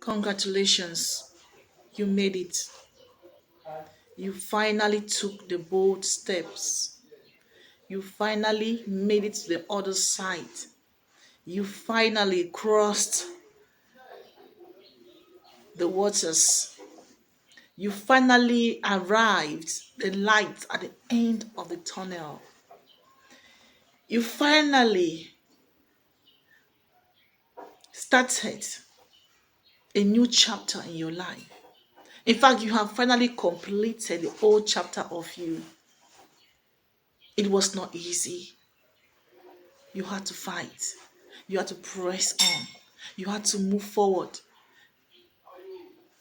Congratulations, you made it. You finally took the bold steps. You finally made it to the other side. You finally crossed the waters. You finally arrived the light at the end of the tunnel. You finally started a new chapter in your life. In fact, you have finally completed the old chapter of you. It was not easy. You had to fight. You had to press on. You had to move forward.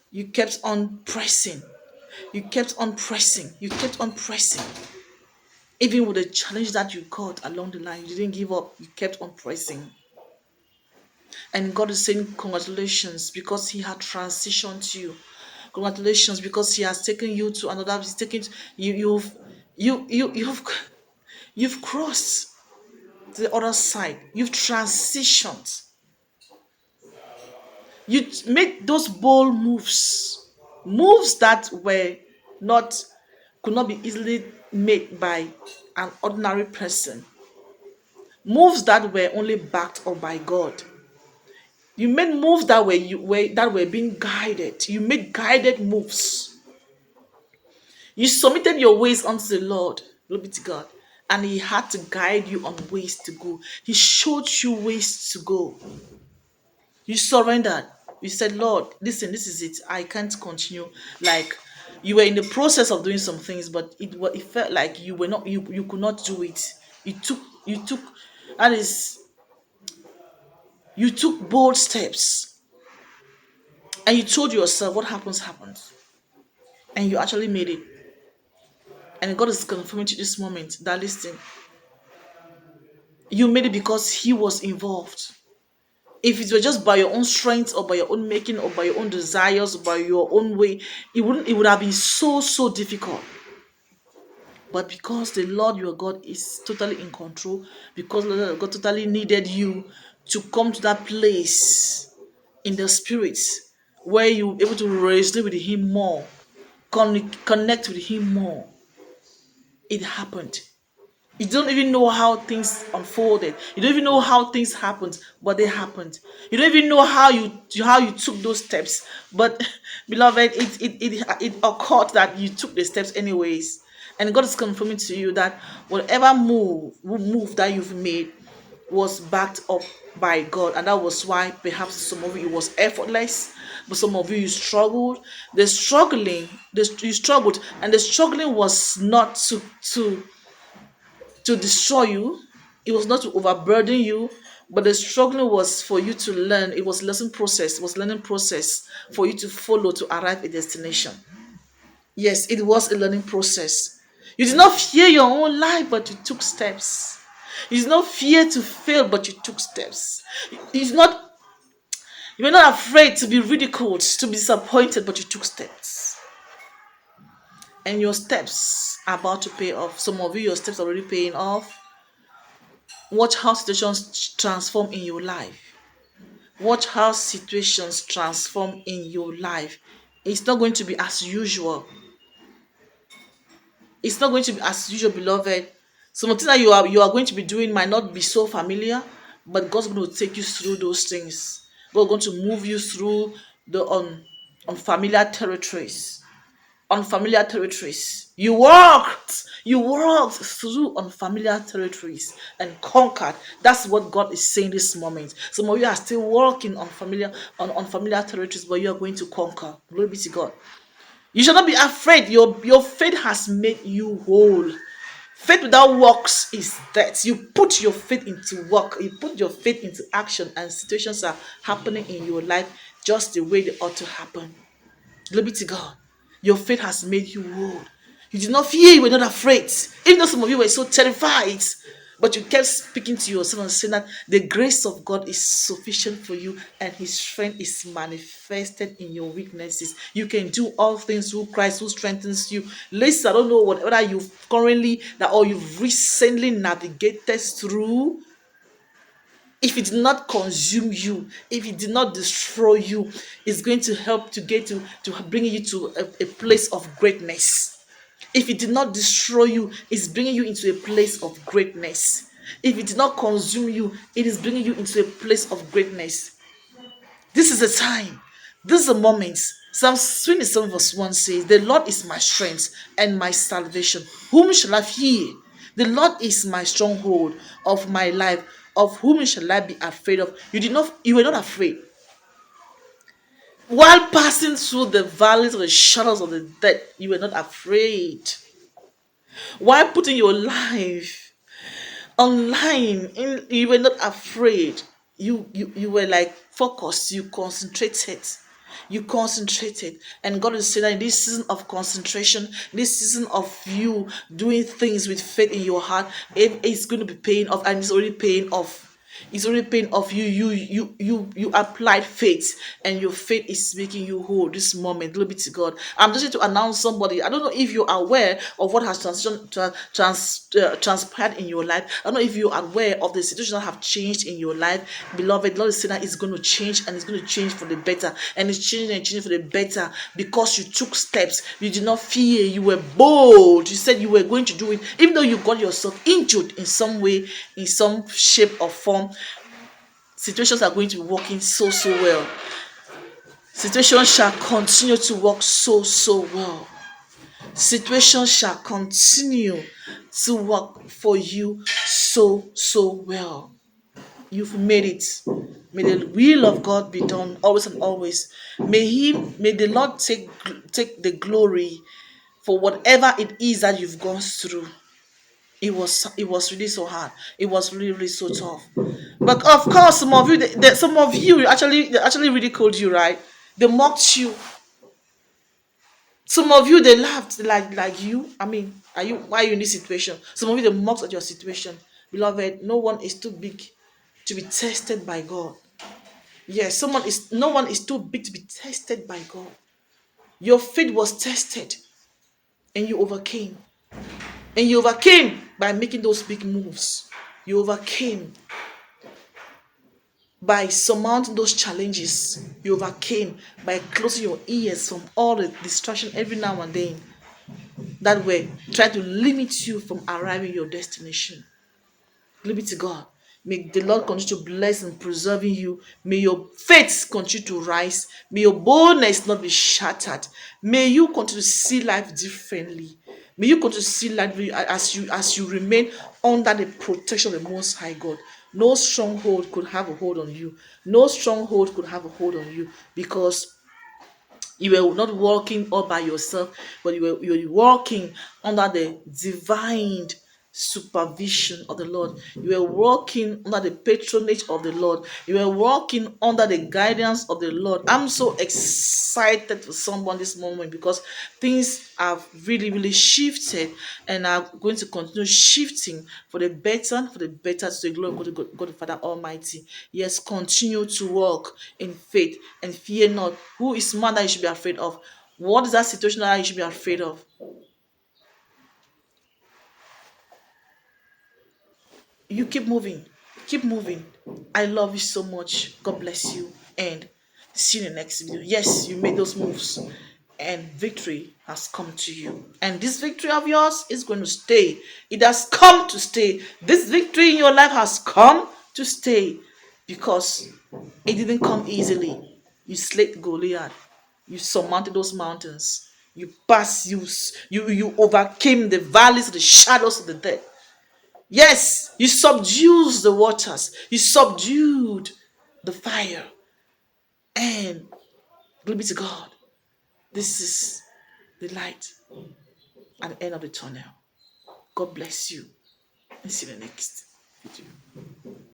You kept on pressing. You kept on pressing. You kept on pressing. Even with the challenge that you got along the line, you didn't give up. You kept on pressing. And God is saying congratulations because He had transitioned you. Congratulations because He has taken you to another. He's taken you. You've crossed to the other side. You've transitioned. You made those bold moves that were not could not be easily made by an ordinary person, moves that were only backed up by God. You made moves that were being guided. You made guided moves. You submitted your ways unto the Lord. Glory be to God. And He had to guide you on ways to go. He showed you ways to go. You surrendered. You said, Lord, listen, this is it. I can't continue. Like you were in the process of doing some things, but it felt like you could not do it. You took that is you took bold steps and you told yourself what happens. And you actually made it. And God is confirming to this moment that listen, you made it because He was involved. If it were just by your own strength or by your own making or by your own desires or by your own way, it would have been so difficult. But because the Lord your God is totally in control, because the Lord your God totally needed you to come to that place in the spirit where you were able to resonate with Him more, connect with Him more, it happened. You don't even know how things unfolded. You don't even know how things happened, but they happened. You don't even know how you took those steps, but beloved, it occurred that you took the steps anyways. And God is confirming to you that whatever move that you've made was backed up by God, and that was why perhaps some of you it was effortless, but some of you struggled. You struggled, and the struggling was not to destroy you. It was not to overburden you, but the struggling was for you to learn. It was lesson process. It was learning process for you to follow to arrive at destination. Yes, it was a learning process. You did not fear your own life, but you took steps. You did not fear to fail, but you took steps. You did not. You were not afraid to be ridiculed, to be disappointed, but you took steps. And your steps are about to pay off. Some of you, your steps are already paying off. Watch how situations transform in your life. Watch how situations transform in your life. It's not going to be as usual. It's not going to be as usual, beloved. Some of the things that you are going to be doing might not be so familiar, but God's going to take you through those things. God's going to move you through the unfamiliar territories. Unfamiliar territories. You walked through unfamiliar territories and conquered. That's what God is saying this moment. Some of you are still walking on unfamiliar territories, but you are going to conquer. Glory be to God. You shall not be afraid. Your faith has made you whole. Faith without works is death. You put your faith into work, you put your faith into action, and situations are happening in your life just the way they ought to happen. Glory be to God. Your faith has made you whole. You did not fear, you were not afraid. Even though some of you were so terrified, but you kept speaking to yourself and saying that the grace of God is sufficient for you and His strength is manifested in your weaknesses. You can do all things through Christ who strengthens you. Listen, I don't know whatever you've recently navigated through. If it did not consume you, if it did not destroy you, it's going to help to get to bring you to a place of greatness. If it did not destroy you, it's bringing you into a place of greatness. If it did not consume you, it is bringing you into a place of greatness. This is a time. This is a moment. Psalm 27 verse 1 says, "The Lord is my strength and my salvation. Whom shall I fear? The Lord is my stronghold of my life. Of whom shall I be afraid of?" You were not afraid. While passing through the valleys of the shadows of the dead, you were not afraid. While putting your life online, you were not afraid. You were like focused, you concentrated, and God is saying that in this season of concentration, this season of you doing things with faith in your heart, it's going to be paying off, and it's already paying off. It's already paying off. You applied faith, and your faith is making you whole this moment. Glory be to God. I'm just here to announce somebody. I don't know if you're aware of what has transpired in your life. I don't know if you're aware of the situation that have changed in your life. Beloved, Lord is saying that it's going to change, and it's going to change for the better. And it's changing and changing for the better because you took steps. You did not fear. You were bold. You said you were going to do it, even though you got yourself injured in some way, in some shape or form. Situations are going to be working so well. Situations shall continue to work so well. Situations shall continue to work for you so well. You've made it. May the will of God be done always and always. May the Lord take the glory for whatever it is that you've gone through. It was really so hard. It was really so tough. But of course, some of you they actually ridiculed you, right? They mocked you. Some of you they laughed like you. I mean, why are you in this situation? Some of you they mocked at your situation. Beloved, no one is too big to be tested by God. Yes, no one is too big to be tested by God. Your faith was tested and you overcame. And you overcame by making those big moves. You overcame by surmounting those challenges. You overcame by closing your ears from all the distraction every now and then that were trying to limit you from arriving at your destination. Glory be to God. May the Lord continue to bless and preserving you. May your faith continue to rise. May your boldness not be shattered. May you continue to see life differently. May you continue to see life as you remain under the protection of the Most High God. No stronghold could have a hold on you. No stronghold could have a hold on you because you were not walking all by yourself, but you were walking under the divine supervision of the Lord. You were walking under the patronage of the Lord. You were walking under the guidance of the Lord. I'm so excited for someone this moment because things have really shifted and are going to continue shifting for the better to the glory of God the Father Almighty. Yes, continue to walk in faith and fear not. Who is man that you should be afraid of? What is that situation that you should be afraid of? You keep moving. Keep moving. I love you so much. God bless you. And see you in the next video. Yes, you made those moves. And victory has come to you. And this victory of yours is going to stay. It has come to stay. This victory in your life has come to stay. Because it didn't come easily. You slayed Goliath. You surmounted those mountains. You passed, you overcame the valleys, the shadows of the dead. Yes, you subdued the waters. You subdued the fire. And glory be to God. This is the light at the end of the tunnel. God bless you. And see you in the next video.